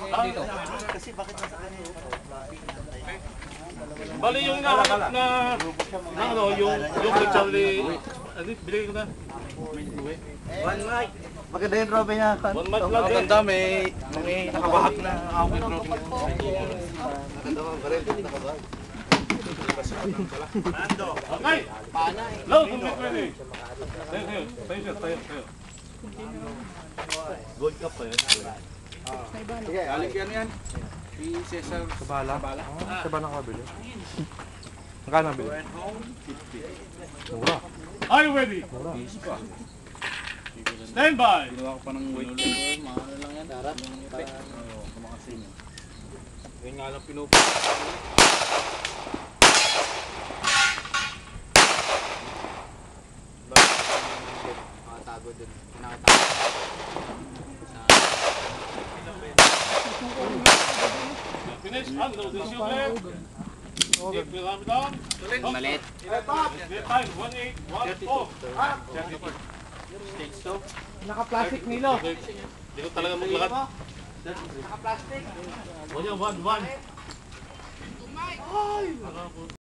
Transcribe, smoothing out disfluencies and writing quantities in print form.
dito. Kasi bakit nasa kanya yun? Bali yung hinahanap na ano, yung kay Charlie, ano, bilhin ko na. One mic. Maganda yung trophy niya. One mic lang. Maganda, may nakabahag na awit trophy. Maganda ka, baril. Nakabahag. Okay! Low, complete ready. Tayo. Gold cup pa yun. Sige, aligyan yan. Si Cesar. Sabala? Sabala ka bili? Magkano bili? 50. Mura. Are you ready? Easy pa. Stand by! Ginawa ko pa ng weight. Maano lang yan. Darap. Oo, kumakasin yun. Yan nga lang pinupo. Nakatago dun. Nakatago. Finish. Unload the shield left. Deep, we'll have it down. Malit. Time, 1-8, 1-4. Naka-plastic nilo. Hindi ko talaga maglakad. Naka-plastic. 1-1.